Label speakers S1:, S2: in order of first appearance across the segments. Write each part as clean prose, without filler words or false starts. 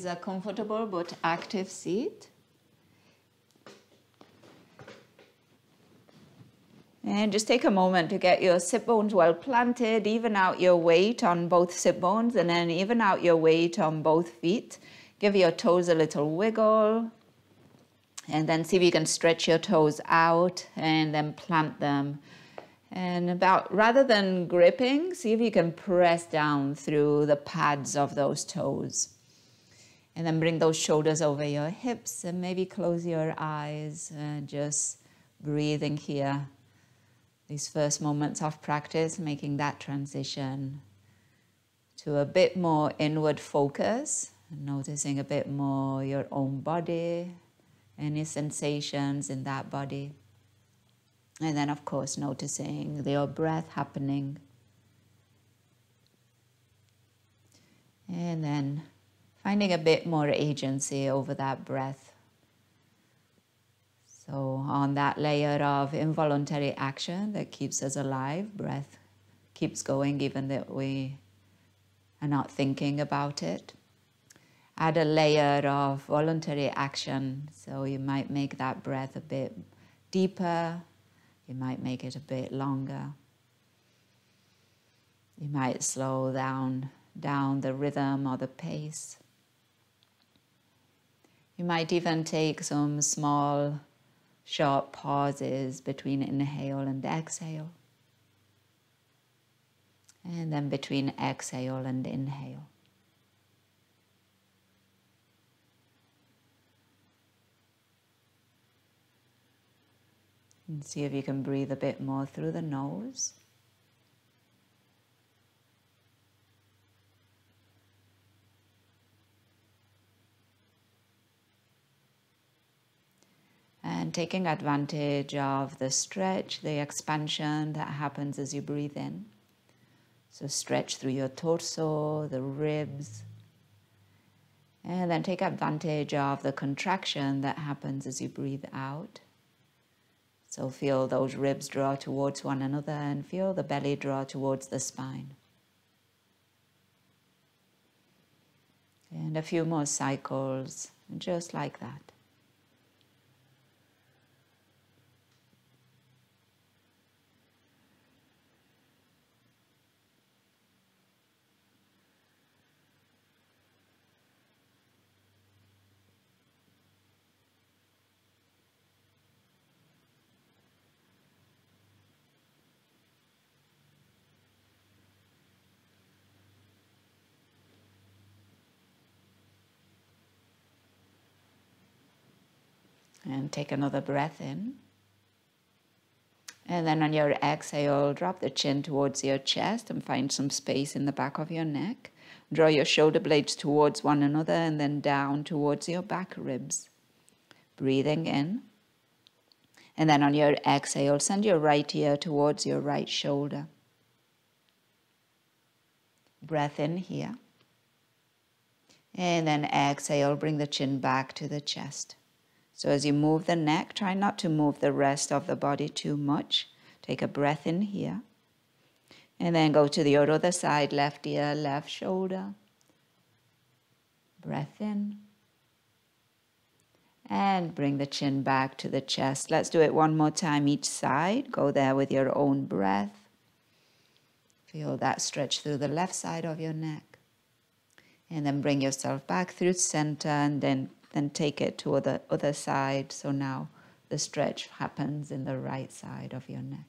S1: is a comfortable but active seat. And just take a moment to get your sit bones well planted, even out your weight on both sit bones, and then even out your weight on both feet. Give your toes a little wiggle, and then see if you can stretch your toes out and then plant them. And rather than gripping, see if you can press down through the pads of those toes. And then bring those shoulders over your hips and maybe close your eyes, just breathing here. These first moments of practice, making that transition to a bit more inward focus, noticing a bit more your own body, any sensations in that body. And then, of course, noticing your breath happening. And then finding a bit more agency over that breath. So on that layer of involuntary action that keeps us alive, breath keeps going even though we are not thinking about it. Add a layer of voluntary action, so you might make that breath a bit deeper, you might make it a bit longer. You might slow down the rhythm or the pace. You might even take some small short pauses between inhale and exhale. And then between exhale and inhale. And see if you can breathe a bit more through the nose. And taking advantage of the stretch, the expansion that happens as you breathe in. So stretch through your torso, the ribs. And then take advantage of the contraction that happens as you breathe out. So feel those ribs draw towards one another and feel the belly draw towards the spine. And a few more cycles, just like that. And take another breath in. And then on your exhale, drop the chin towards your chest and find some space in the back of your neck. Draw your shoulder blades towards one another and then down towards your back ribs. Breathing in. And then on your exhale, send your right ear towards your right shoulder. Breath in here. And then exhale, bring the chin back to the chest. So as you move the neck, try not to move the rest of the body too much. Take a breath in here. And then go to the other side, left ear, left shoulder. Breath in. And bring the chin back to the chest. Let's do it one more time each side. Go there with your own breath. Feel that stretch through the left side of your neck. And then bring yourself back through center and then take it to the other side. So now the stretch happens in the right side of your neck.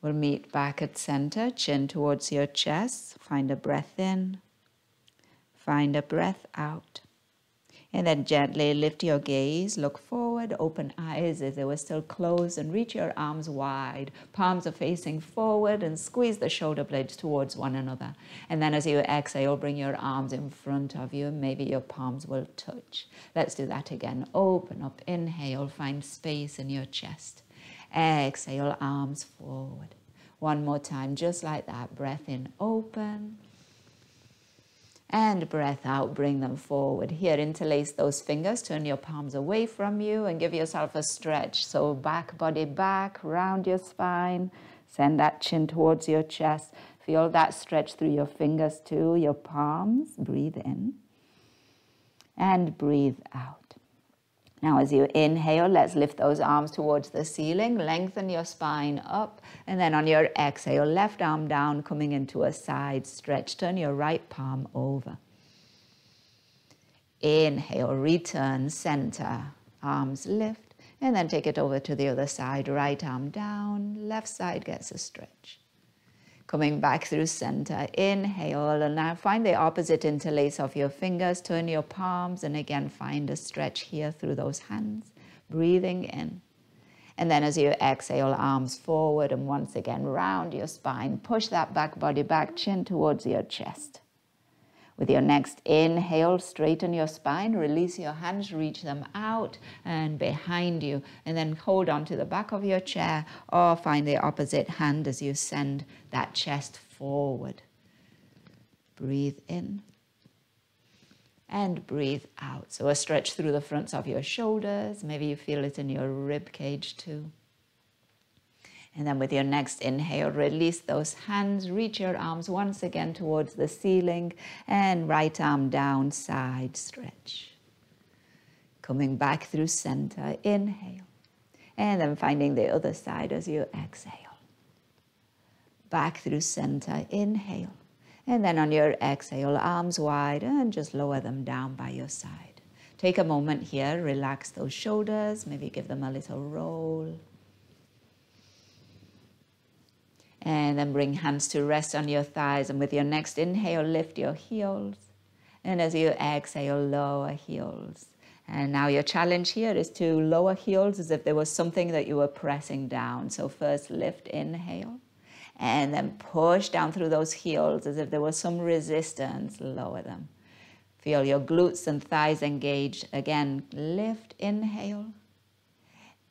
S1: We'll meet back at center, chin towards your chest. Find a breath in. Find a breath out. And then gently lift your gaze, look forward, open eyes as they were still closed, and reach your arms wide. Palms are facing forward and squeeze the shoulder blades towards one another. And then as you exhale, bring your arms in front of you. Maybe your palms will touch. Let's do that again. Open up, inhale, find space in your chest. Exhale, arms forward. One more time, just like that. Breath in, open. And breath out, bring them forward. Here, interlace those fingers, turn your palms away from you and give yourself a stretch. So back, body back, round your spine. Send that chin towards your chest. Feel that stretch through your fingers too, your palms. Breathe in and breathe out. Now as you inhale, let's lift those arms towards the ceiling, lengthen your spine up, and then on your exhale, left arm down, coming into a side stretch. Turn your right palm over. Inhale, return, center, arms lift, and then take it over to the other side. Right arm down, left side gets a stretch. Coming back through center, inhale, and now find the opposite interlace of your fingers. Turn your palms, and again find a stretch here through those hands. Breathing in. And then as you exhale, arms forward, and once again round your spine. Push that back body back, chin towards your chest. With your next inhale, straighten your spine, release your hands, reach them out and behind you, and then hold on to the back of your chair or find the opposite hand as you send that chest forward. Breathe in and breathe out. So a stretch through the fronts of your shoulders. Maybe you feel it in your rib cage too. And then with your next inhale, release those hands, reach your arms once again towards the ceiling, and right arm down, side stretch. Coming back through center, inhale, and then finding the other side as you exhale. Back through center, inhale, and then on your exhale, arms wide, and just lower them down by your side. Take a moment here, relax those shoulders, maybe give them a little roll. And then bring hands to rest on your thighs. And with your next inhale, lift your heels. And as you exhale, lower heels. And now your challenge here is to lower heels as if there was something that you were pressing down. So first lift, inhale. And then push down through those heels as if there was some resistance. Lower them. Feel your glutes and thighs engaged. Again, lift, inhale.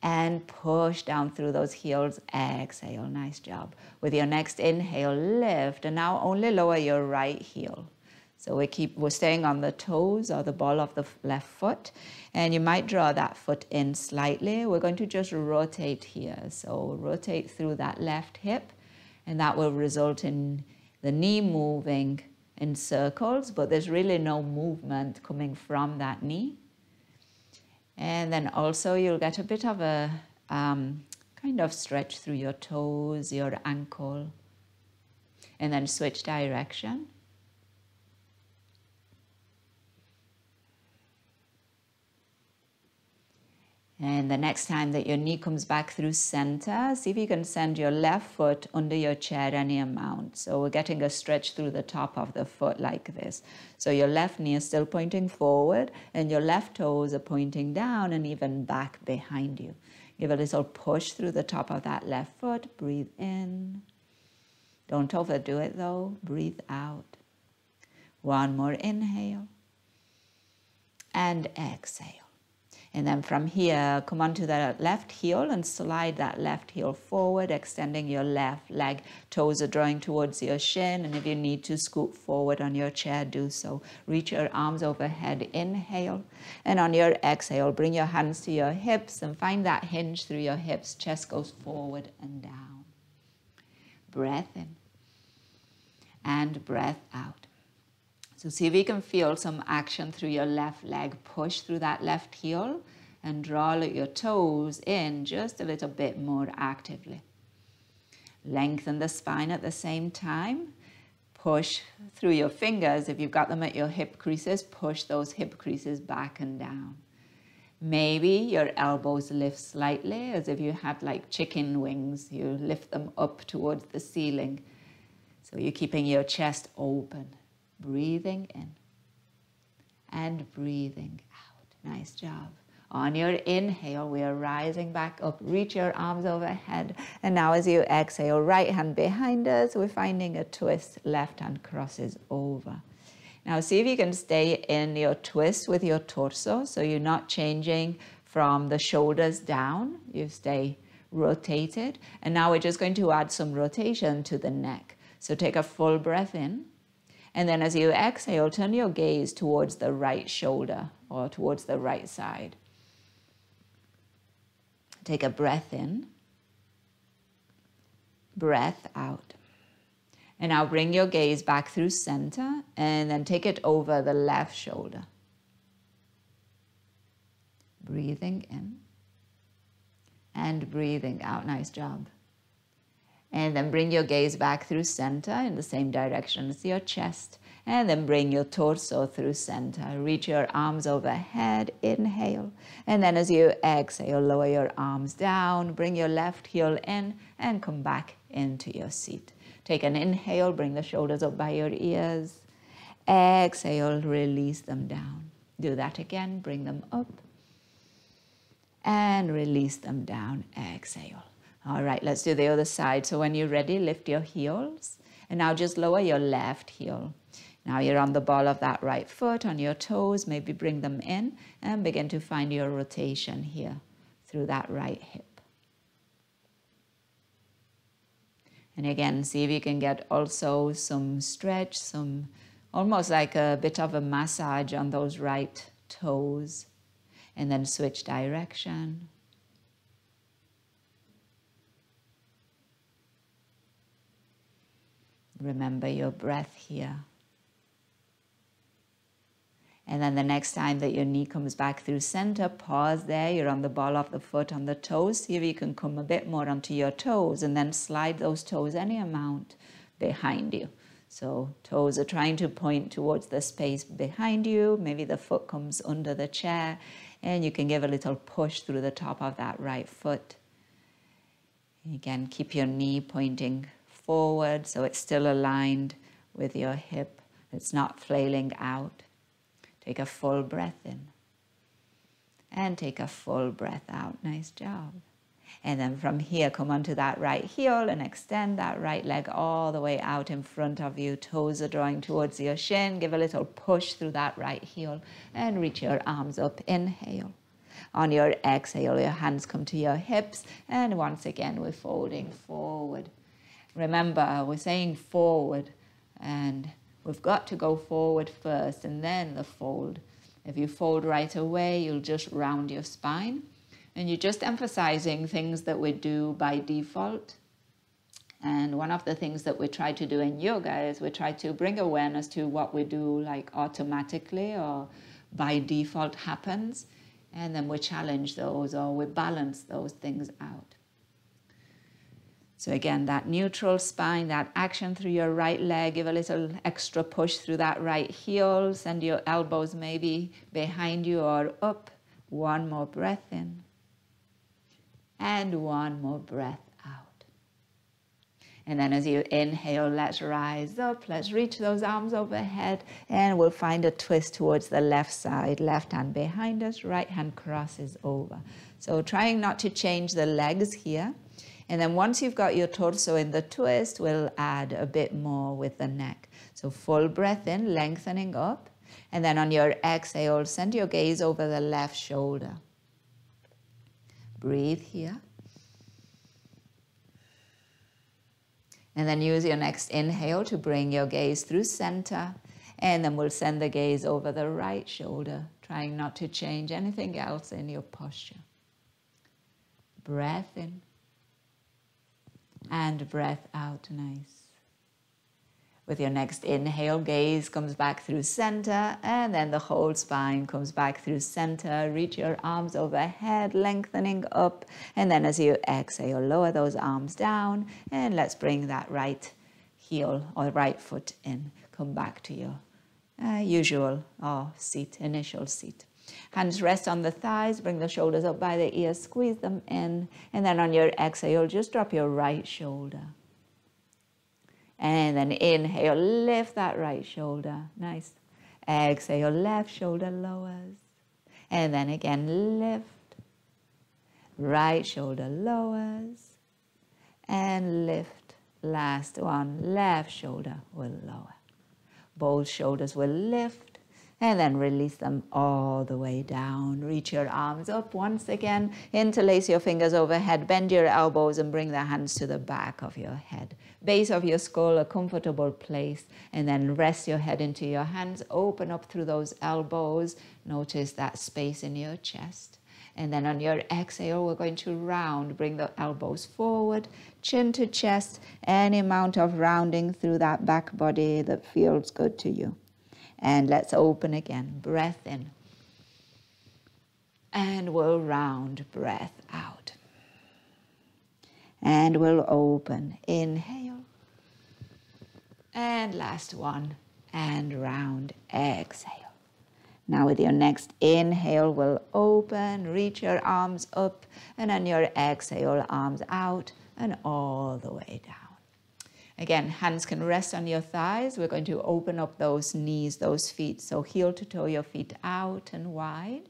S1: And push down through those heels, exhale, nice job. With your next inhale, lift, and now only lower your right heel. So we're staying on the toes or the ball of the left foot, and you might draw that foot in slightly. We're going to just rotate here. So rotate through that left hip, and that will result in the knee moving in circles, but there's really no movement coming from that knee. And then also you'll get a bit of a kind of stretch through your toes, your ankle, and then switch direction. And the next time that your knee comes back through center, see if you can send your left foot under your chair any amount. So we're getting a stretch through the top of the foot like this. So your left knee is still pointing forward and your left toes are pointing down and even back behind you. Give a little push through the top of that left foot. Breathe in. Don't overdo it though. Breathe out. One more inhale and exhale. And then from here, come onto that left heel and slide that left heel forward, extending your left leg. Toes are drawing towards your shin, and if you need to scoot forward on your chair, do so. Reach your arms overhead, inhale. And on your exhale, bring your hands to your hips and find that hinge through your hips. Chest goes forward and down. Breath in and breath out. So see if you can feel some action through your left leg. Push through that left heel and draw your toes in just a little bit more actively. Lengthen the spine at the same time. Push through your fingers. If you've got them at your hip creases, push those hip creases back and down. Maybe your elbows lift slightly as if you had like chicken wings. You lift them up towards the ceiling. So you're keeping your chest open. Breathing in and breathing out. Nice job. On your inhale, we are rising back up. Reach your arms overhead. And now as you exhale, right hand behind us, we're finding a twist. Left hand crosses over. Now see if you can stay in your twist with your torso. So you're not changing from the shoulders down. You stay rotated. And now we're just going to add some rotation to the neck. So take a full breath in. And then as you exhale, turn your gaze towards the right shoulder or towards the right side. Take a breath in, breath out. And now bring your gaze back through center and then take it over the left shoulder. Breathing in and breathing out. Nice job. And then bring your gaze back through center in the same direction as your chest. And then bring your torso through center. Reach your arms overhead. Inhale. And then as you exhale, lower your arms down. Bring your left heel in and come back into your seat. Take an inhale. Bring the shoulders up by your ears. Exhale. Release them down. Do that again. Bring them up. And release them down. Exhale. All right, let's do the other side. So when you're ready, lift your heels. And now just lower your left heel. Now you're on the ball of that right foot, on your toes. Maybe bring them in and begin to find your rotation here through that right hip. And again, see if you can get also some stretch, some almost like a bit of a massage on those right toes. And then switch direction. Remember your breath here. And then the next time that your knee comes back through center, pause there. You're on the ball of the foot on the toes. See if you can come a bit more onto your toes and then slide those toes any amount behind you. So toes are trying to point towards the space behind you. Maybe the foot comes under the chair and you can give a little push through the top of that right foot. Again, keep your knee pointing forward so it's still aligned with your hip. It's not flailing out. Take a full breath in. And take a full breath out. Nice job. And then from here, come onto that right heel and extend that right leg all the way out in front of you. Toes are drawing towards your shin. Give a little push through that right heel and reach your arms up. Inhale. On your exhale, your hands come to your hips. And once again, we're folding forward. Remember, we're saying forward, and we've got to go forward first and then the fold. If you fold right away, you'll just round your spine. And you're just emphasizing things that we do by default. And one of the things that we try to do in yoga is we try to bring awareness to what we do like automatically or by default happens. And then we challenge those or we balance those things out. So again, that neutral spine, that action through your right leg, give a little extra push through that right heel. Send your elbows maybe behind you or up. One more breath in. And one more breath out. And then as you inhale, let's rise up. Let's reach those arms overhead. And we'll find a twist towards the left side. Left hand behind us, right hand crosses over. So trying not to change the legs here. And then once you've got your torso in the twist, we'll add a bit more with the neck. So full breath in, lengthening up. And then on your exhale, send your gaze over the left shoulder. Breathe here. And then use your next inhale to bring your gaze through center. And then we'll send the gaze over the right shoulder, trying not to change anything else in your posture. Breath in. And breath out. Nice. With your next inhale, gaze comes back through center, and then the whole spine comes back through center. Reach your arms overhead, lengthening up, and then as you exhale, lower those arms down, and let's bring that right heel or right foot in. Come back to your usual seat, initial seat. Hands rest on the thighs, bring the shoulders up by the ears, squeeze them in, and then on your exhale, just drop your right shoulder. And then inhale, lift that right shoulder. Nice. Exhale, left shoulder lowers. And then again, lift. Right shoulder lowers. And lift. Last one, left shoulder will lower. Both shoulders will lift. And then release them all the way down. Reach your arms up once again. Interlace your fingers overhead. Bend your elbows and bring the hands to the back of your head. Base of your skull, a comfortable place. And then rest your head into your hands. Open up through those elbows. Notice that space in your chest. And then on your exhale, we're going to round. Bring the elbows forward, chin to chest, any amount of rounding through that back body that feels good to you. And let's open again. Breath in. And we'll round, breath out. And we'll open. Inhale. And last one. And round. Exhale. Now with your next inhale, we'll open, reach your arms up, and on your exhale, arms out and all the way down. Again, hands can rest on your thighs. We're going to open up those knees, those feet. So heel to toe, your feet out and wide.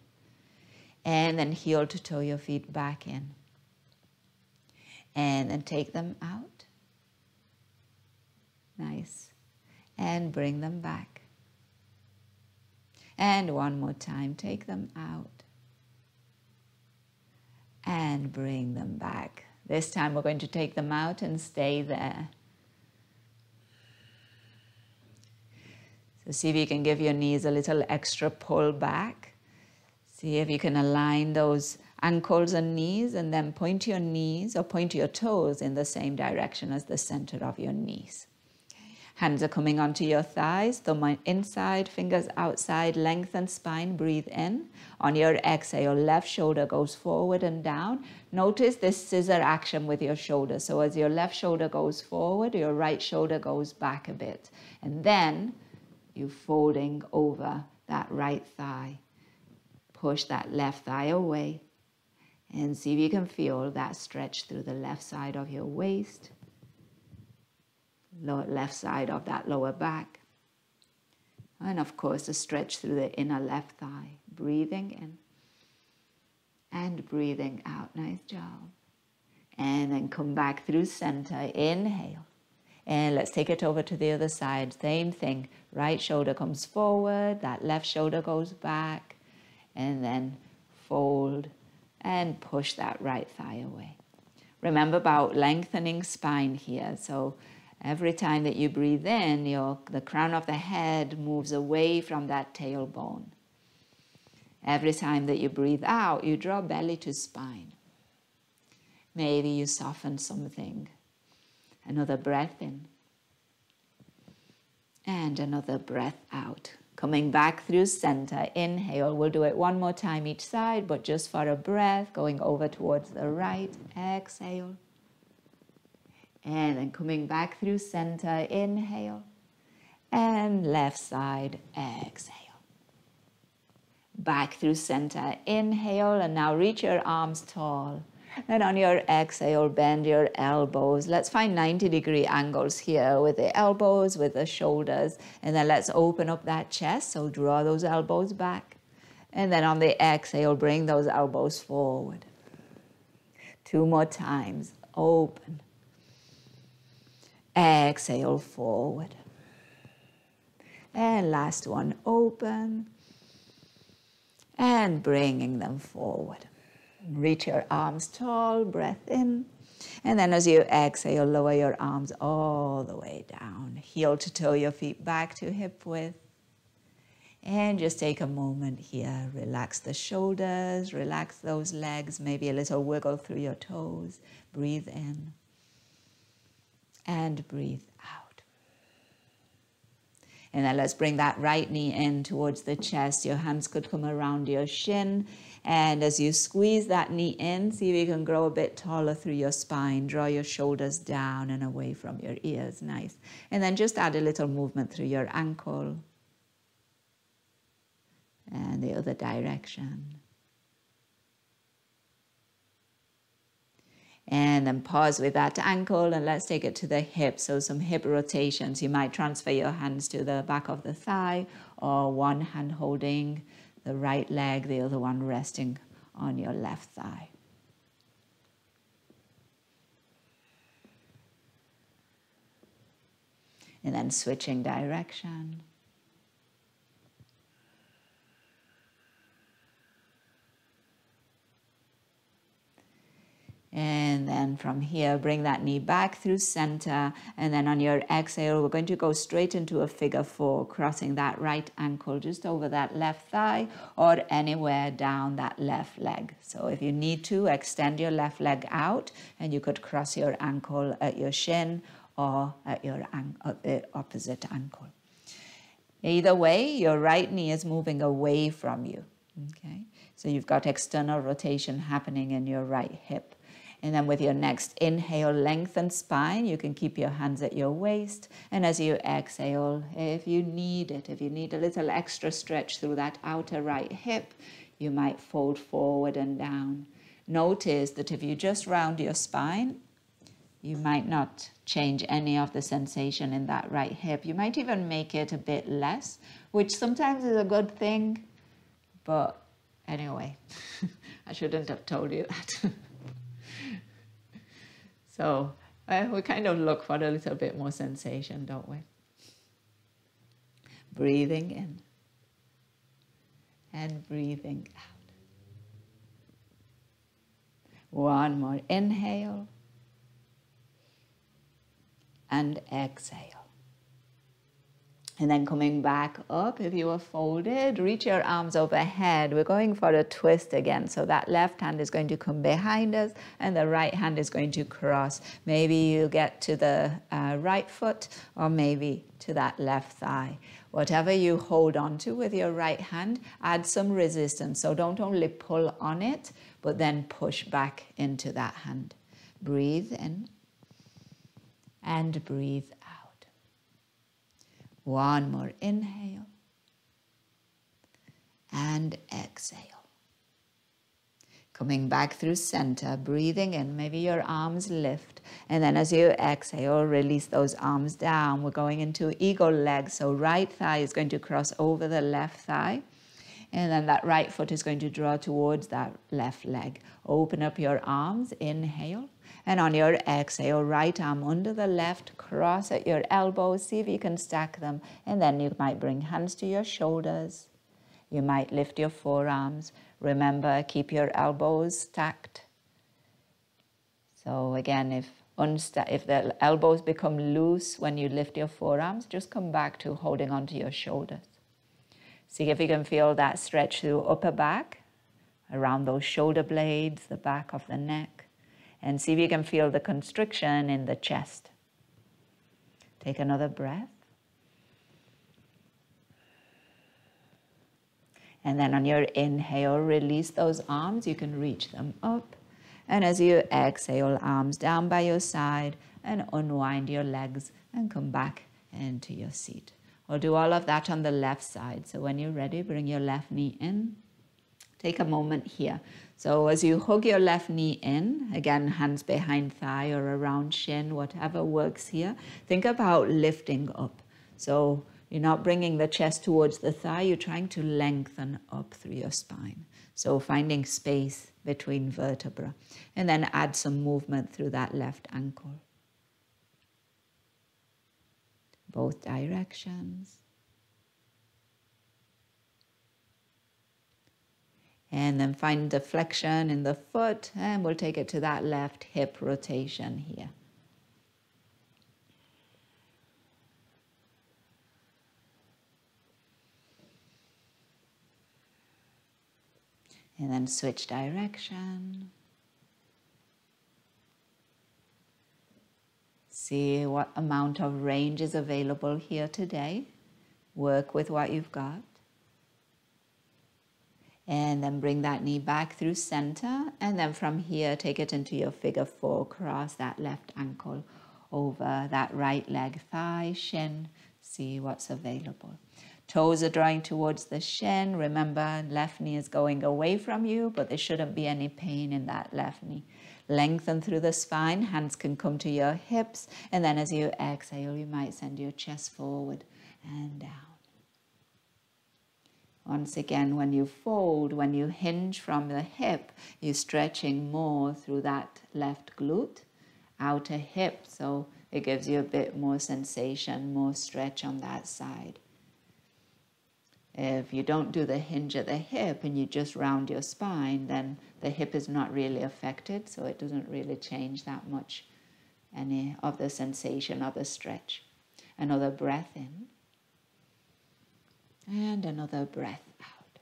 S1: And then heel to toe, your feet back in. And then take them out. Nice. And bring them back. And one more time, take them out. And bring them back. This time we're going to take them out and stay there. So see if you can give your knees a little extra pull back. See if you can align those ankles and knees, and then point your knees or point your toes in the same direction as the center of your knees. Hands are coming onto your thighs, thumb inside, fingers outside, lengthen spine, breathe in. On your exhale, left shoulder goes forward and down. Notice this scissor action with your shoulder. So as your left shoulder goes forward, your right shoulder goes back a bit. And then you're folding over that right thigh. Push that left thigh away. And see if you can feel that stretch through the left side of your waist. Left side of that lower back. And of course, a stretch through the inner left thigh. Breathing in and breathing out. Nice job. And then come back through center. Inhale. And let's take it over to the other side. Same thing. Right shoulder comes forward. That left shoulder goes back. And then fold and push that right thigh away. Remember about lengthening spine here. So every time that you breathe in, the crown of the head moves away from that tailbone. Every time that you breathe out, you draw belly to spine. Maybe you soften something. Another breath in. And another breath out. Coming back through center. Inhale. We'll do it one more time each side, but just for a breath, going over towards the right. Exhale. And then coming back through center, inhale, and left side, exhale. Back through center, inhale, and now reach your arms tall. And on your exhale, bend your elbows. Let's find 90-degree angles here with the elbows, with the shoulders. And then let's open up that chest, so draw those elbows back. And then on the exhale, bring those elbows forward. 2 more times, open. Exhale, forward. And last one, open. And bringing them forward. Reach your arms tall, breath in. And then as you exhale, lower your arms all the way down. Heel to toe, your feet back to hip width. And just take a moment here. Relax the shoulders, relax those legs, maybe a little wiggle through your toes. Breathe in. And breathe out. And then let's bring that right knee in towards the chest. Your hands could come around your shin. And as you squeeze that knee in, see if you can grow a bit taller through your spine. Draw your shoulders down and away from your ears. Nice. And then just add a little movement through your ankle. And the other direction. And then pause with that ankle and let's take it to the hip. So some hip rotations. You might transfer your hands to the back of the thigh, or one hand holding the right leg, the other one resting on your left thigh. And then switching direction. And And then from here, bring that knee back through center. And then on your exhale, we're going to go straight into a figure 4, crossing that right ankle just over that left thigh or anywhere down that left leg. So if you need to, extend your left leg out and you could cross your ankle at your shin or at the opposite ankle. Either way, your right knee is moving away from you. Okay, so you've got external rotation happening in your right hip. And then with your next inhale, lengthen spine. You can keep your hands at your waist. And as you exhale, if you need it, if you need a little extra stretch through that outer right hip, you might fold forward and down. Notice that if you just round your spine, you might not change any of the sensation in that right hip. You might even make it a bit less, which sometimes is a good thing. But anyway, I shouldn't have told you that. So we kind of look for a little bit more sensation, don't we? Breathing in and breathing out. One more inhale and exhale. And then coming back up, if you are folded, reach your arms overhead. We're going for a twist again. So that left hand is going to come behind us and the right hand is going to cross. Maybe you get to the right foot or maybe to that left thigh. Whatever you hold on to with your right hand, add some resistance. So don't only pull on it, but then push back into that hand. Breathe in and breathe out. One more inhale and exhale. Coming back through center, breathing in, maybe your arms lift. And then as you exhale, release those arms down. We're going into eagle leg. So right thigh is going to cross over the left thigh. And then that right foot is going to draw towards that left leg. Open up your arms, inhale. And on your exhale, right arm under the left, cross at your elbows, see if you can stack them. And then you might bring hands to your shoulders. You might lift your forearms. Remember, keep your elbows stacked. So again, if the elbows become loose when you lift your forearms, just come back to holding onto your shoulders. See if you can feel that stretch through upper back, around those shoulder blades, the back of the neck. And see if you can feel the constriction in the chest. Take another breath. And then on your inhale, release those arms. You can reach them up. And as you exhale, arms down by your side and unwind your legs and come back into your seat. We'll do all of that on the left side. So when you're ready, bring your left knee in. Take a moment here. So as you hug your left knee in, again, hands behind thigh or around shin, whatever works here, think about lifting up. So you're not bringing the chest towards the thigh, you're trying to lengthen up through your spine. So finding space between vertebrae. And then add some movement through that left ankle. Both directions. And then find the flexion in the foot, and we'll take it to that left hip rotation here. And then switch direction. See what amount of range is available here today. Work with what you've got. And then bring that knee back through center. And then from here, take it into your figure 4. Cross that left ankle over that right leg, thigh, shin. See what's available. Toes are drawing towards the shin. Remember, left knee is going away from you, but there shouldn't be any pain in that left knee. Lengthen through the spine. Hands can come to your hips. And then as you exhale, you might send your chest forward and down. Once again, when you fold, when you hinge from the hip, you're stretching more through that left glute, outer hip, so it gives you a bit more sensation, more stretch on that side. If you don't do the hinge at the hip and you just round your spine, then the hip is not really affected, so it doesn't really change that much any of the sensation of the stretch. Another breath in and another breath out.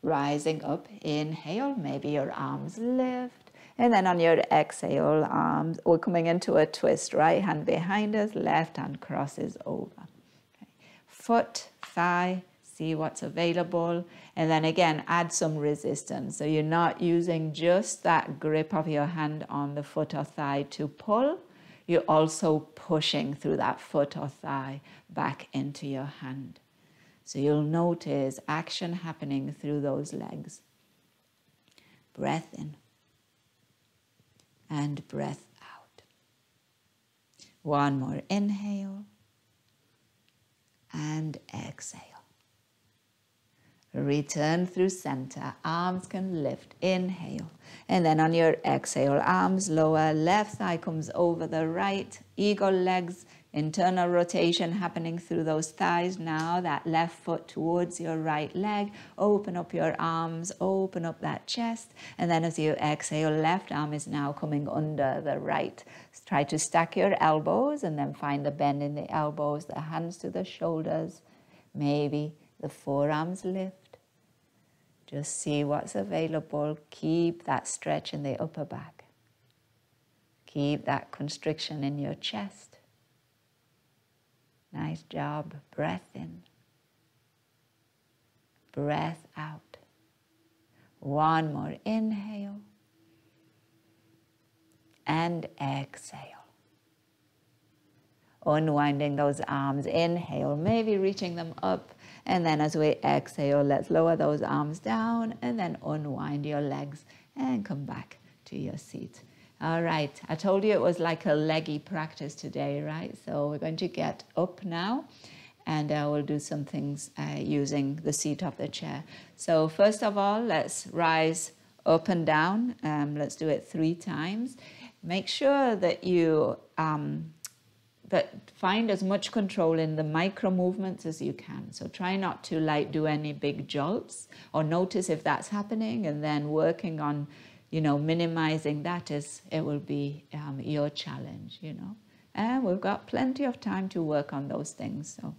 S1: Rising up, inhale, maybe your arms lift, and then on your exhale, arms, we're coming into a twist, right hand behind us, left hand crosses over. Foot, thigh, see what's available, and then again add some resistance. So you're not using just that grip of your hand on the foot or thigh to pull, you're also pushing through that foot or thigh back into your hand. So you'll notice action happening through those legs. Breath in and breath out. One more inhale and exhale. Return through center, arms can lift, inhale. And then on your exhale, arms lower, left thigh comes over the right, eagle legs, internal rotation happening through those thighs. Now that left foot towards your right leg, open up your arms, open up that chest. And then as you exhale, left arm is now coming under the right. Try to stack your elbows and then find the bend in the elbows, the hands to the shoulders, maybe the forearms lift. Just see what's available. Keep that stretch in the upper back. Keep that constriction in your chest. Nice job. Breath in. Breath out. One more inhale. And exhale. Unwinding those arms. Inhale, maybe reaching them up. And then as we exhale, let's lower those arms down and then unwind your legs and come back to your seat. All right, I told you it was like a leggy practice today, right? So we're going to get up now and we'll do some things using the seat of the chair. So first of all, let's rise up and down. Let's do it 3 times. Make sure that you find as much control in the micro movements as you can. So try not to like do any big jolts, or notice if that's happening, and then working on, minimizing that as it will be your challenge, And we've got plenty of time to work on those things. So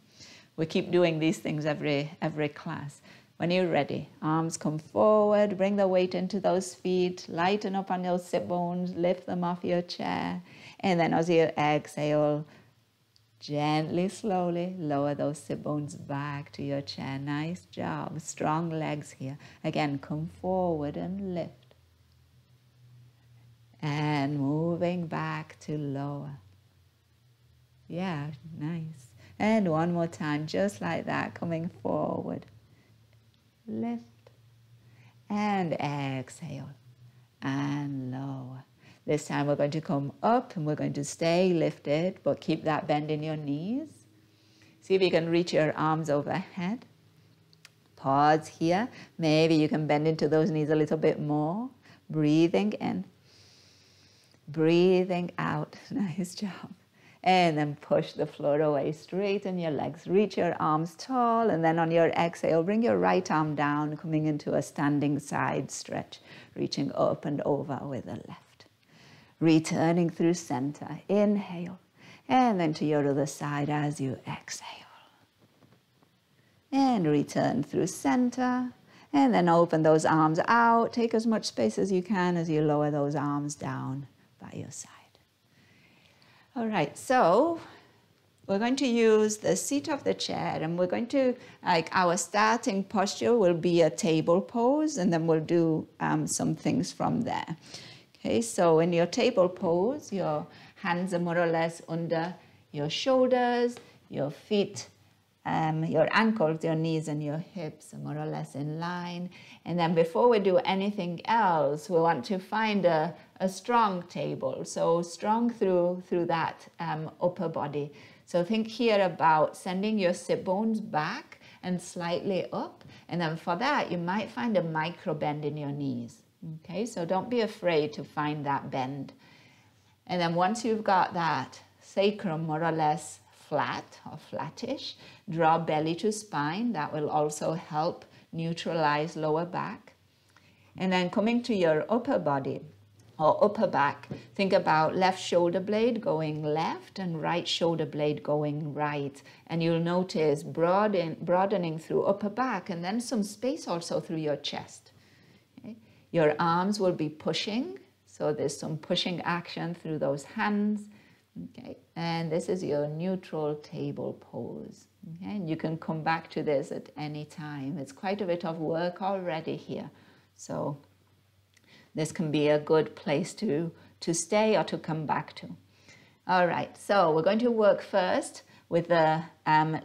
S1: we keep doing these things every class. When you're ready, arms come forward, bring the weight into those feet, lighten up on those sit bones, lift them off your chair, and then as you exhale, gently, slowly lower those sit bones back to your chair. Nice job. Strong legs here. Again, come forward and lift. And moving back to lower. Yeah, nice. And one more time, just like that, coming forward. Lift. And exhale. And lower. This time we're going to come up and we're going to stay lifted, but keep that bend in your knees. See if you can reach your arms overhead. Pause here. Maybe you can bend into those knees a little bit more. Breathing in. Breathing out. Nice job. And then push the floor away. Straighten your legs. Reach your arms tall. And then on your exhale, bring your right arm down, coming into a standing side stretch. Reaching up and over with the left. Returning through center. Inhale. And then to your other side as you exhale. And return through center. And then open those arms out. Take as much space as you can as you lower those arms down by your side. All right, so we're going to use the seat of the chair, and we're going to, our starting posture will be a table pose, and then we'll do some things from there. Okay, so in your table pose, your hands are more or less under your shoulders, your feet, your ankles, your knees, and your hips are more or less in line. And then before we do anything else, we want to find a strong table. So strong through that upper body. So think here about sending your sit bones back and slightly up. And then for that, you might find a micro bend in your knees. Okay, so don't be afraid to find that bend. And then once you've got that sacrum more or less flat or flattish. Draw belly to spine. That will also help neutralize lower back. And then coming to your upper body or upper back, think about left shoulder blade going left and right shoulder blade going right. And you'll notice broadening through upper back and then some space also through your chest. Okay? Your arms will be pushing. So there's some pushing action through those hands. Okay, and this is your neutral table pose. Okay, and you can come back to this at any time. It's quite a bit of work already here. So this can be a good place to stay or to come back to. All right, so we're going to work first with the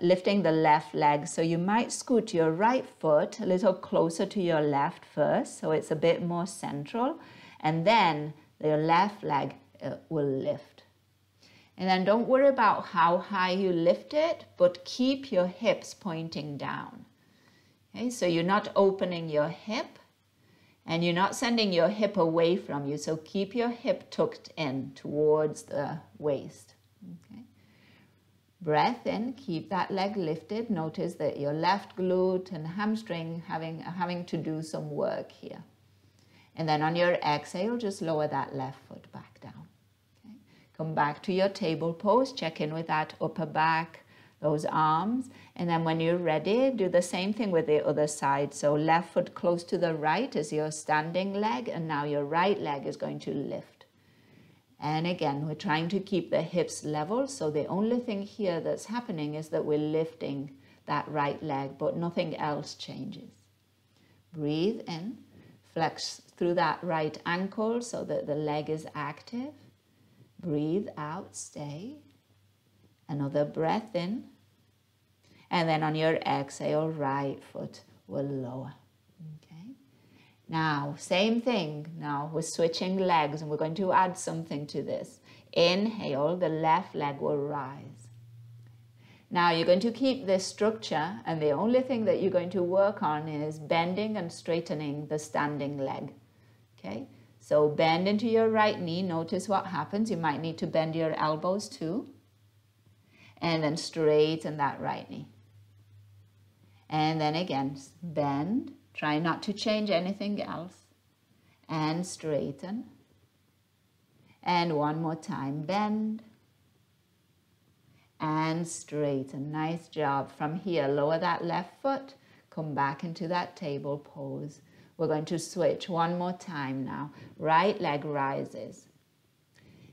S1: lifting the left leg. So you might scoot your right foot a little closer to your left first, so it's a bit more central, and then your left leg will lift. And then don't worry about how high you lift it, but keep your hips pointing down. Okay, so you're not opening your hip and you're not sending your hip away from you. So keep your hip tucked in towards the waist. Okay. Breath in, keep that leg lifted. Notice that your left glute and hamstring having to do some work here. And then on your exhale, just lower that left foot back down. Come back to your table pose, check in with that upper back, those arms, and then when you're ready, do the same thing with the other side. So left foot close to the right is your standing leg, and now your right leg is going to lift. And again, we're trying to keep the hips level, so the only thing here that's happening is that we're lifting that right leg, but nothing else changes. Breathe in, flex through that right ankle so that the leg is active. Breathe out, stay. Another breath in. And then on your exhale, right foot will lower. Okay. Now, same thing. Now we're switching legs and we're going to add something to this. Inhale, the left leg will rise. Now you're going to keep this structure, and the only thing that you're going to work on is bending and straightening the standing leg. Okay. So bend into your right knee. Notice what happens. You might need to bend your elbows too. And then straighten that right knee. And then again, bend. Try not to change anything else. And straighten. And one more time, bend. And straighten. Nice job. From here, lower that left foot. Come back into that table pose. We're going to switch one more time now. Right leg rises.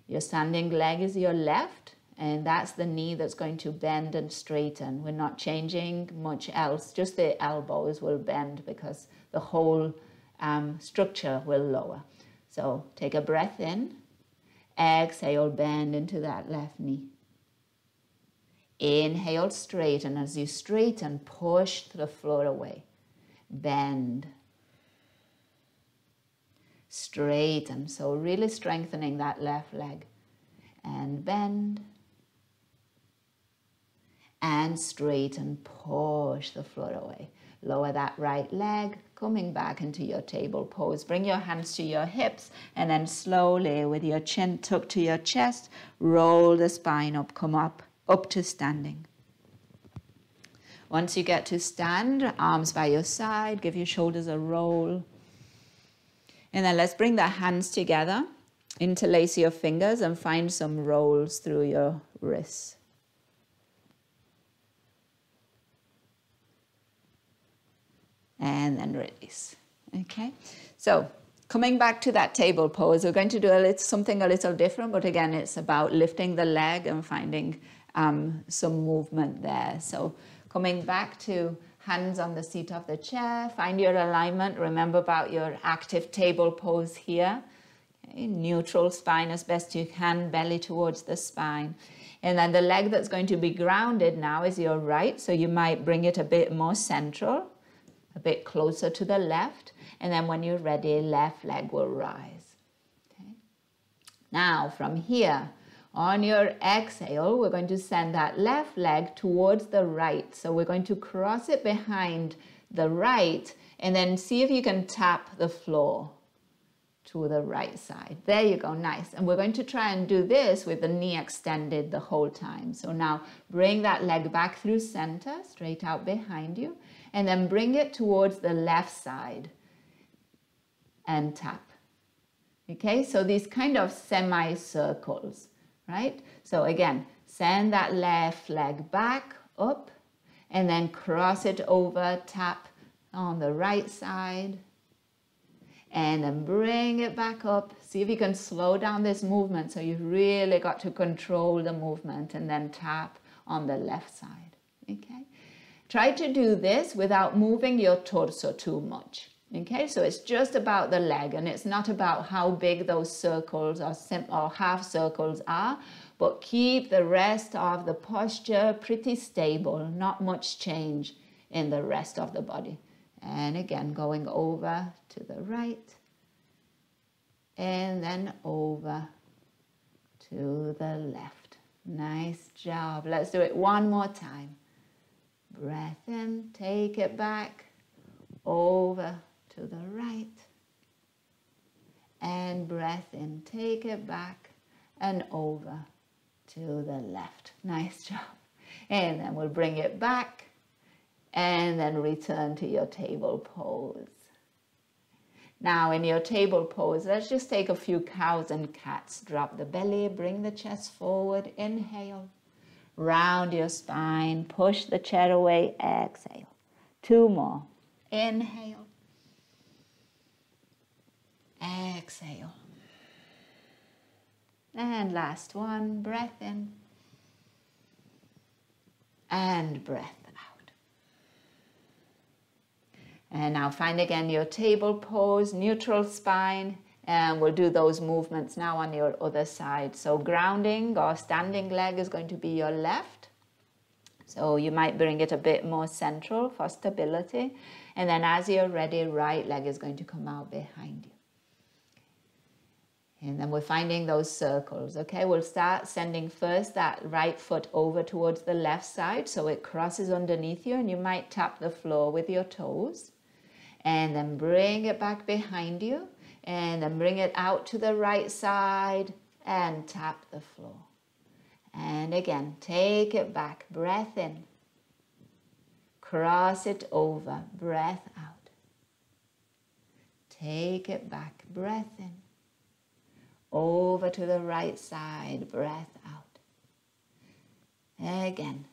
S1: Your standing leg is your left, and that's the knee that's going to bend and straighten. We're not changing much else, just the elbows will bend because the whole structure will lower. So take a breath in. Exhale, bend into that left knee. Inhale, straighten. As you straighten, push the floor away. Bend. Straighten, so really strengthening that left leg. And bend. And straighten, push the floor away. Lower that right leg, coming back into your table pose. Bring your hands to your hips, and then slowly, with your chin tucked to your chest, roll the spine up, come up to standing. Once you get to stand, arms by your side, give your shoulders a roll. And then let's bring the hands together, interlace your fingers and find some rolls through your wrists. And then release. Okay, so coming back to that table pose, we're going to do something a little different, but again, it's about lifting the leg and finding some movement there. So coming back to hands on the seat of the chair, find your alignment. Remember about your active table pose here. Okay. Neutral spine as best you can, belly towards the spine. And then the leg that's going to be grounded now is your right, so you might bring it a bit more central, a bit closer to the left, and then when you're ready, left leg will rise. Okay. Now from here, on your exhale, we're going to send that left leg towards the right. So we're going to cross it behind the right and then see if you can tap the floor. to the right side. There you go, nice. And we're going to try and do this with the knee extended the whole time. So now bring that leg back through center, straight out behind you, and then bring it towards the left side and tap. Okay, so these kind of semicircles, right? So again, send that left leg back up and then cross it over, tap on the right side, and then bring it back up. See if you can slow down this movement. So you've really got to control the movement, and then tap on the left side, okay? Try to do this without moving your torso too much, okay? So it's just about the leg, and it's not about how big those circles or half circles are, but keep the rest of the posture pretty stable, not much change in the rest of the body. And again, going over to the right, and then over to the left. Nice job. Let's do it one more time. Breath in, take it back, over to the right. And breath in, take it back, and over to the left. Nice job. And then we'll bring it back, and then return to your table pose. Now in your table pose, let's just take a few cows and cats. Drop the belly, bring the chest forward, inhale. Round your spine, push the chair away, exhale. 2 more. Inhale. Exhale. And last one, breath in. And breath out. And now find again your table pose, neutral spine, and we'll do those movements now on your other side. So grounding or standing leg is going to be your left. So you might bring it a bit more central for stability. And then as you're ready, right leg is going to come out behind you. And then we're finding those circles, okay? We'll start sending first that right foot over towards the left side so it crosses underneath you, and you might tap the floor with your toes. And then bring it back behind you, and then bring it out to the right side and tap the floor. And again, take it back, breath in. Cross it over, breath out. Take it back, breath in. Over to the right side, breath out. Again,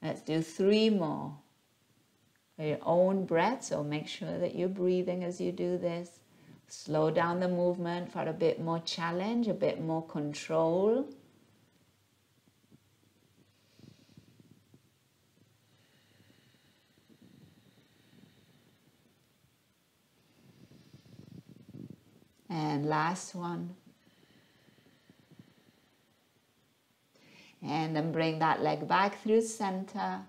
S1: let's do 3 more. For your own breath, so make sure that you're breathing as you do this. Slow down the movement for a bit more challenge, a bit more control. And last one. And then bring that leg back through center,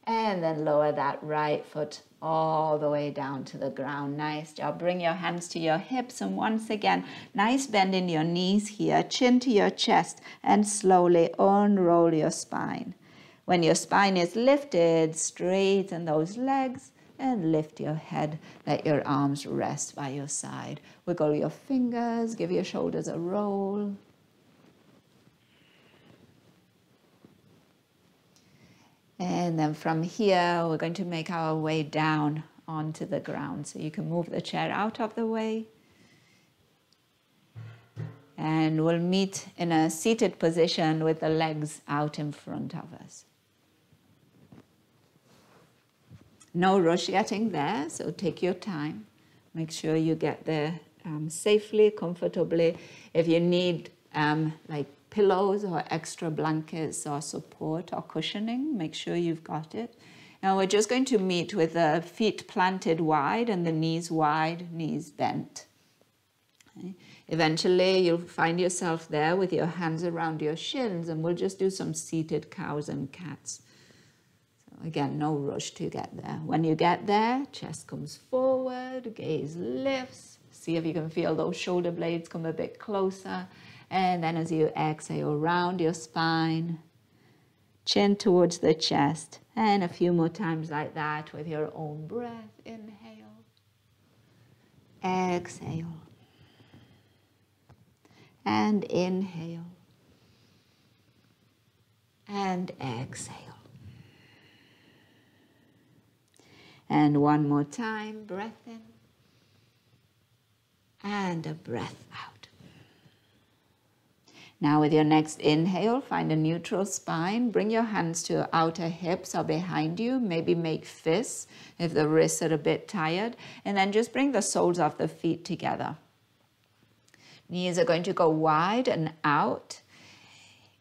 S1: and then lower that right foot all the way down to the ground. Nice job. Bring your hands to your hips, and once again, nice bend in your knees here, chin to your chest, and slowly unroll your spine. When your spine is lifted, straighten those legs and lift your head. Let your arms rest by your side. Wiggle your fingers, give your shoulders a roll. And then from here, we're going to make our way down onto the ground. So you can move the chair out of the way. And we'll meet in a seated position with the legs out in front of us. No rush getting there, so take your time. Make sure you get there safely, comfortably. If you need like pillows or extra blankets or support or cushioning, make sure you've got it. Now we're just going to meet with the feet planted wide and the knees wide, knees bent. Okay. Eventually you'll find yourself there with your hands around your shins, and we'll just do some seated cows and cats. So again, no rush to get there. When you get there, chest comes forward, gaze lifts. See if you can feel those shoulder blades come a bit closer. And then as you exhale, round your spine, chin towards the chest, and a few more times like that with your own breath. Inhale, exhale. And inhale. And exhale. And one more time, breath in. And a breath out. Now with your next inhale, find a neutral spine. Bring your hands to your outer hips or behind you. Maybe make fists if the wrists are a bit tired. And then just bring the soles of the feet together. Knees are going to go wide and out.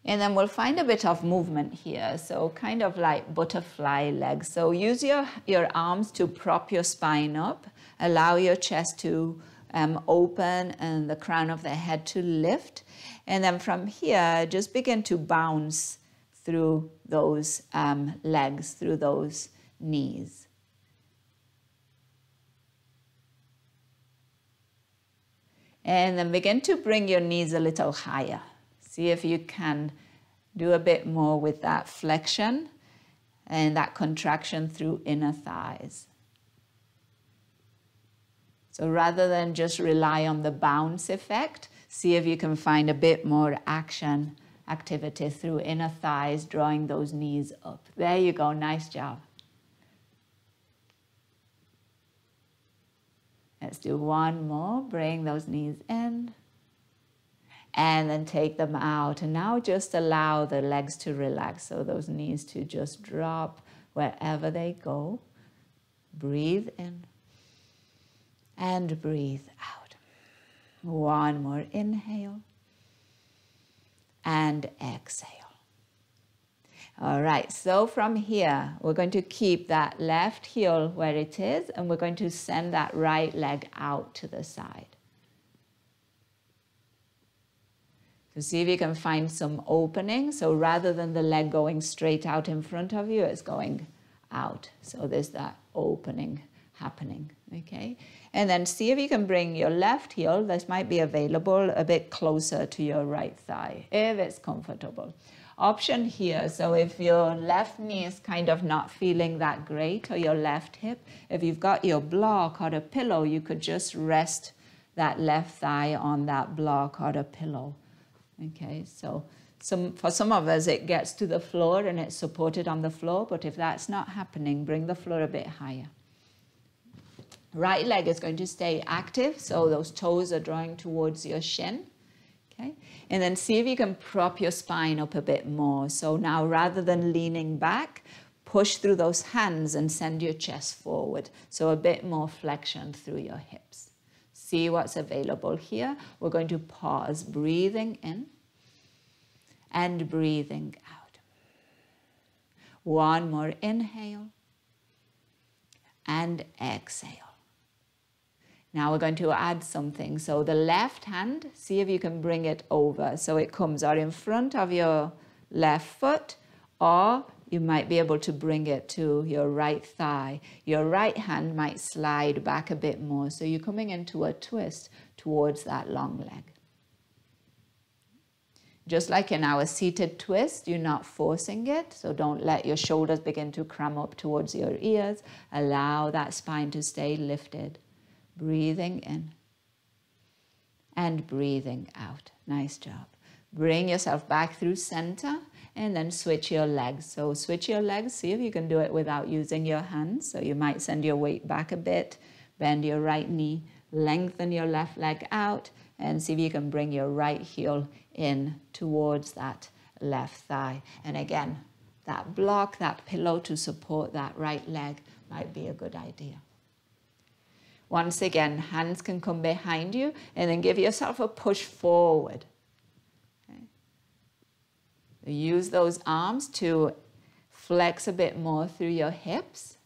S1: And then we'll find a bit of movement here. So kind of like butterfly legs. So use your arms to prop your spine up. Allow your chest to open and the crown of the head to lift. And then from here, just begin to bounce through those legs, through those knees. And then begin to bring your knees a little higher. See if you can do a bit more with that flexion and that contraction through inner thighs. So rather than just rely on the bounce effect, see if you can find a bit more activity through inner thighs, drawing those knees up. There you go, nice job. Let's do one more, bring those knees in. And then take them out. And now just allow the legs to relax. So those knees to just drop wherever they go. Breathe in. And breathe out. One more inhale. And exhale. All right, so from here, we're going to keep that left heel where it is. And we're going to send that right leg out to the side. So see if you can find some opening. So rather than the leg going straight out in front of you, it's going out. So there's that opening happening, okay? And then see if you can bring your left heel, this might be available, a bit closer to your right thigh, if it's comfortable. Option here, so if your left knee is kind of not feeling that great, or your left hip, if you've got your block or a pillow, you could just rest that left thigh on that block or a pillow. Okay, so for some of us, it gets to the floor and it's supported on the floor, but if that's not happening, bring the floor a bit higher. Right leg is going to stay active, so those toes are drawing towards your shin. Okay, and then see if you can prop your spine up a bit more. So now rather than leaning back, push through those hands and send your chest forward. So a bit more flexion through your hips. See what's available here. We're going to pause, breathing in and breathing out. One more inhale and exhale. Now we're going to add something. So the left hand, see if you can bring it over. So it comes out in front of your left foot, or you might be able to bring it to your right thigh. Your right hand might slide back a bit more. So you're coming into a twist towards that long leg. Just like in our seated twist, you're not forcing it. So don't let your shoulders begin to cram up towards your ears. Allow that spine to stay lifted. Breathing in and breathing out. Nice job. Bring yourself back through center and then switch your legs. So switch your legs. See if you can do it without using your hands. So you might send your weight back a bit. Bend your right knee. Lengthen your left leg out. And see if you can bring your right heel in towards that left thigh. And again, that block, that pillow to support that right leg might be a good idea. Once again, hands can come behind you and then give yourself a push forward. Okay. Use those arms to flex a bit more through your hips,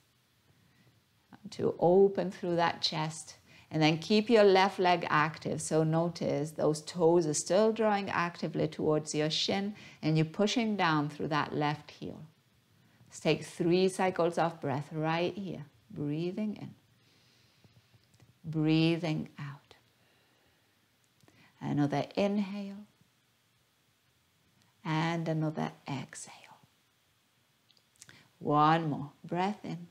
S1: to open through that chest, and then keep your left leg active. So notice those toes are still drawing actively towards your shin and you're pushing down through that left heel. Let's take 3 cycles of breath right here. Breathing in. Breathing out. Another inhale. And another exhale. One more. Breath in.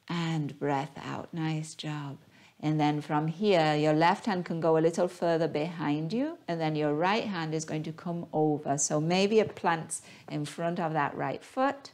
S1: And breath out. Nice job. And then from here, your left hand can go a little further behind you, and then your right hand is going to come over. So maybe it plants in front of that right foot,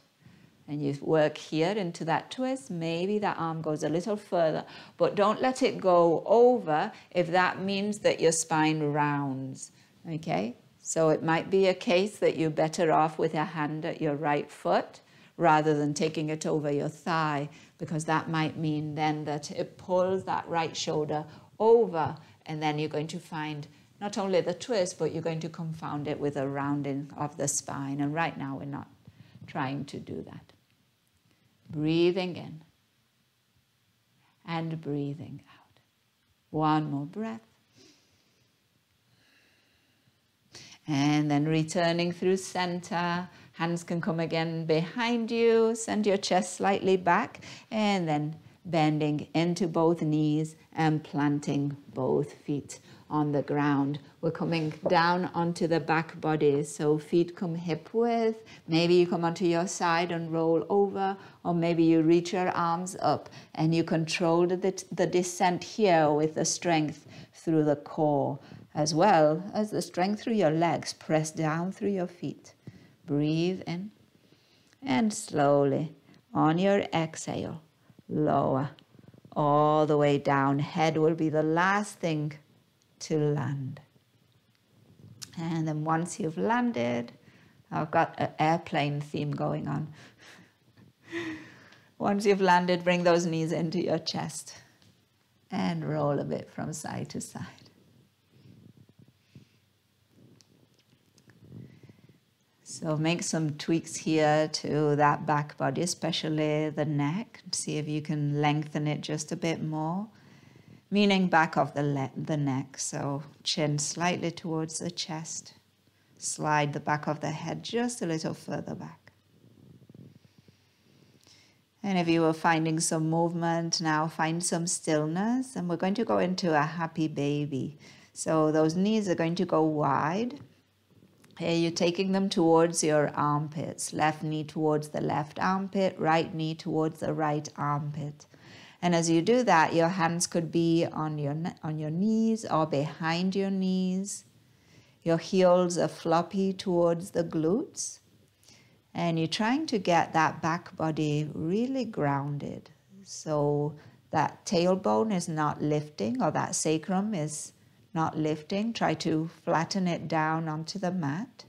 S1: and you work here into that twist. Maybe that arm goes a little further, but don't let it go over if that means that your spine rounds, okay? So it might be a case that you're better off with your hand at your right foot rather than taking it over your thigh, because that might mean then that it pulls that right shoulder over, and then you're going to find not only the twist, but you're going to confound it with a rounding of the spine. And right now we're not trying to do that. Breathing in and breathing out. One more breath. And then returning through center. Hands can come again behind you. Send your chest slightly back. And then bending into both knees and planting both feet on the ground. We're coming down onto the back body. So feet come hip width. Maybe you come onto your side and roll over. Or maybe you reach your arms up and you control the descent here with the strength through the core, as well as the strength through your legs. Press down through your feet. Breathe in, and slowly on your exhale, lower all the way down. Head will be the last thing to land. And then once you've landed, I've got an airplane theme going on. Once you've landed, bring those knees into your chest and roll a bit from side to side. So make some tweaks here to that back body, especially the neck. See if you can lengthen it just a bit more, meaning back of the neck. So chin slightly towards the chest. Slide the back of the head just a little further back. And if you were finding some movement, now find some stillness. And we're going to go into a happy baby. So those knees are going to go wide. Here you're taking them towards your armpits. Left knee towards the left armpit, right knee towards the right armpit. And as you do that, your hands could be on your knees or behind your knees. Your heels are floppy towards the glutes. And you're trying to get that back body really grounded. So that tailbone is not lifting, or that sacrum is not lifting. Try to flatten it down onto the mat.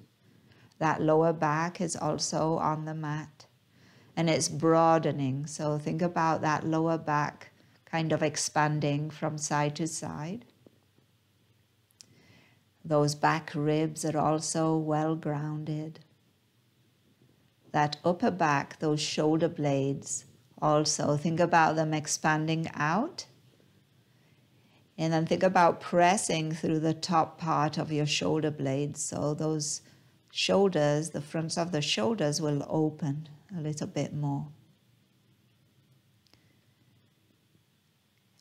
S1: That lower back is also on the mat. And it's broadening. So think about that lower back kind of expanding from side to side. Those back ribs are also well grounded. That upper back, those shoulder blades, also think about them expanding out. And then think about pressing through the top part of your shoulder blades. So those shoulders, the fronts of the shoulders will open a little bit more.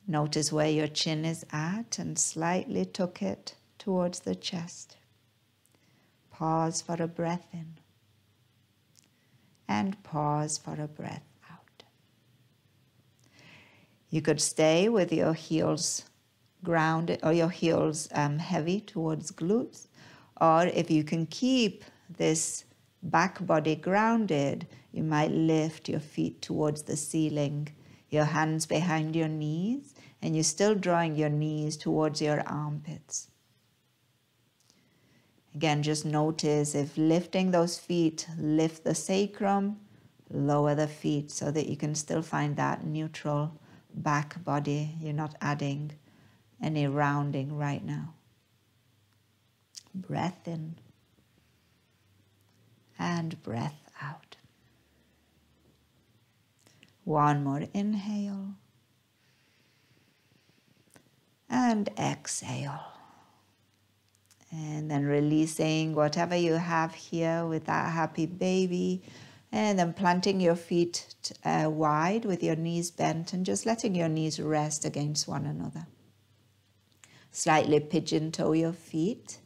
S1: Notice where your chin is at and slightly tuck it towards the chest. Pause for a breath in. And pause for a breath out. You could stay with your heels grounded, or your heels heavy towards glutes, or if you can keep this back body grounded, you might lift your feet towards the ceiling, your hands behind your knees, and you're still drawing your knees towards your armpits. Again, just notice if lifting those feet, lift the sacrum, lower the feet so that you can still find that neutral back body. You're not adding any rounding right now. Breath in and breath out. One more inhale and exhale. And then releasing whatever you have here with that happy baby. And then planting your feet wide with your knees bent and just letting your knees rest against one another. Slightly pigeon toe your feet.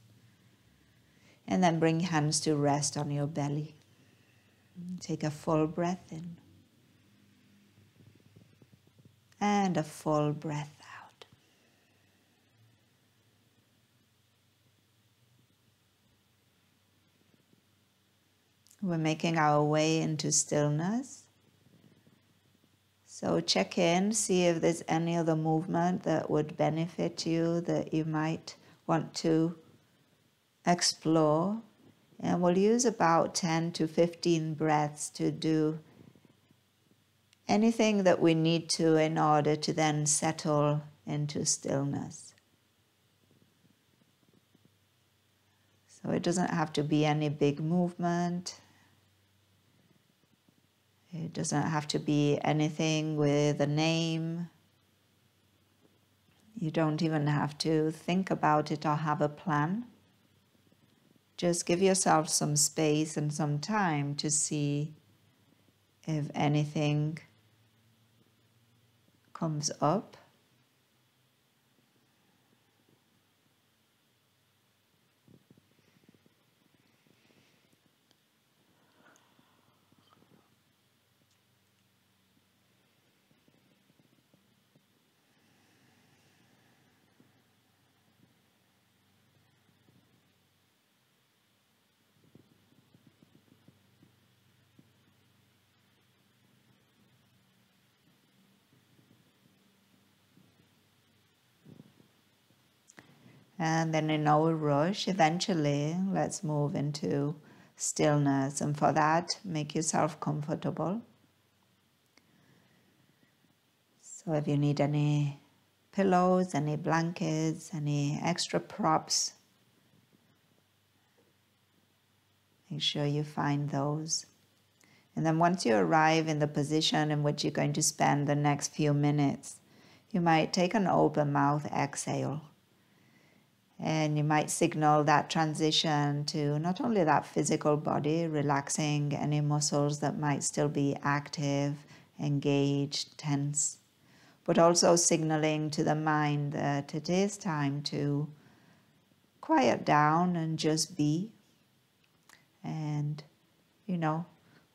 S1: And then bring hands to rest on your belly. Take a full breath in. And a full breath out. we're making our way into stillness. So check in, see if there's any other movement that would benefit you that you might want to explore. And we'll use about 10 to 15 breaths to do anything that we need to in order to then settle into stillness. So it doesn't have to be any big movement. It doesn't have to be anything with a name. You don't even have to think about it or have a plan. Just give yourself some space and some time to see if anything comes up. And then in no rush, eventually, let's move into stillness. And for that, make yourself comfortable. So if you need any pillows, any blankets, any extra props, make sure you find those. And then once you arrive in the position in which you're going to spend the next few minutes, you might take an open mouth exhale. And you might signal that transition to not only that physical body, relaxing any muscles that might still be active, engaged, tense, but also signaling to the mind that it is time to quiet down and just be. And, you know,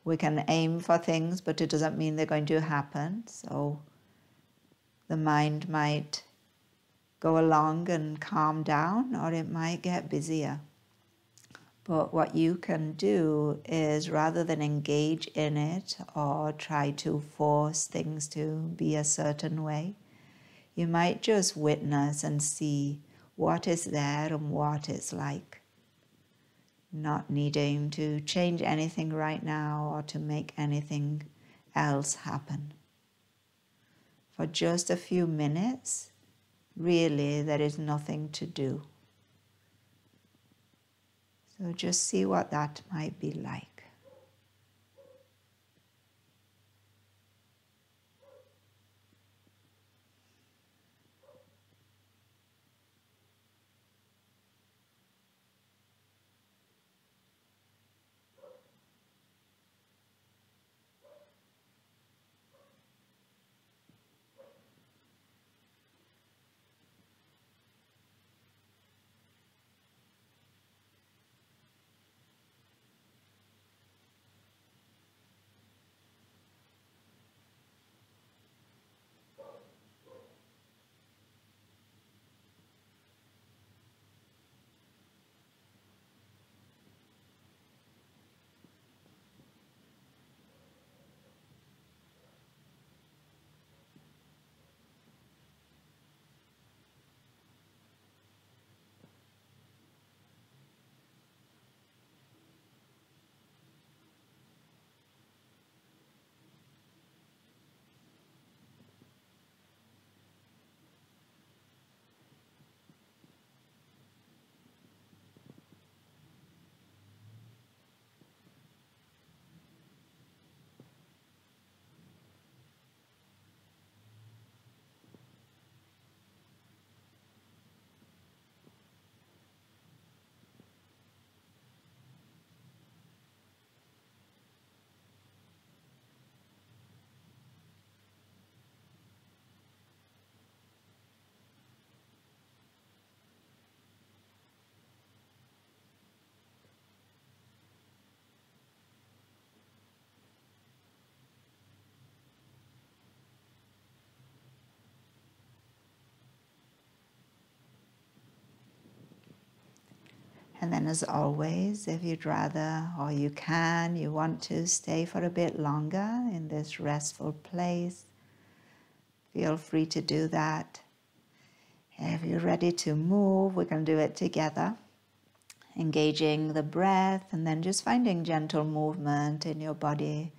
S1: we can aim for things, but it doesn't mean they're going to happen. So the mind might go along and calm down, or it might get busier. But what you can do is, rather than engage in it or try to force things to be a certain way, you might just witness and see what is there and what it's like. Not needing to change anything right now or to make anything else happen. For just a few minutes, really, there is nothing to do. So just see what that might be like. And then as always, if you'd rather, or you can, you want to stay for a bit longer in this restful place, feel free to do that. If you're ready to move, we can do it together, engaging the breath and then just finding gentle movement in your body,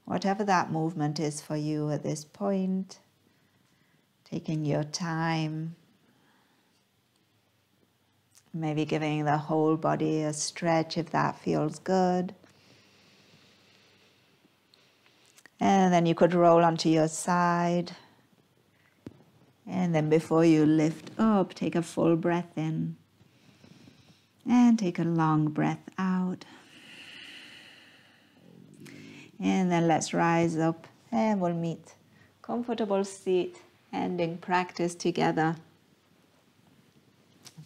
S1: whatever that movement is for you at this point, taking your time. Maybe giving the whole body a stretch if that feels good. And then you could roll onto your side. And then before you lift up, take a full breath in. And take a long breath out. And then let's rise up and we'll meet comfortable seat, ending practice together.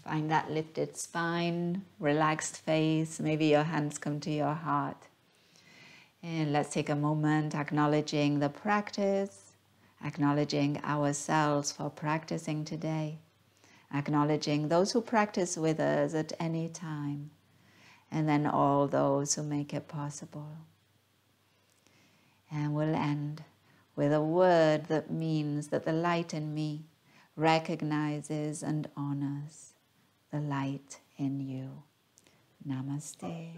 S1: Find that lifted spine, relaxed face, maybe your hands come to your heart. And let's take a moment acknowledging the practice, acknowledging ourselves for practicing today, acknowledging those who practice with us at any time, and then all those who make it possible. And we'll end with a word that means that the light in me recognizes and honors the light in you. Namaste.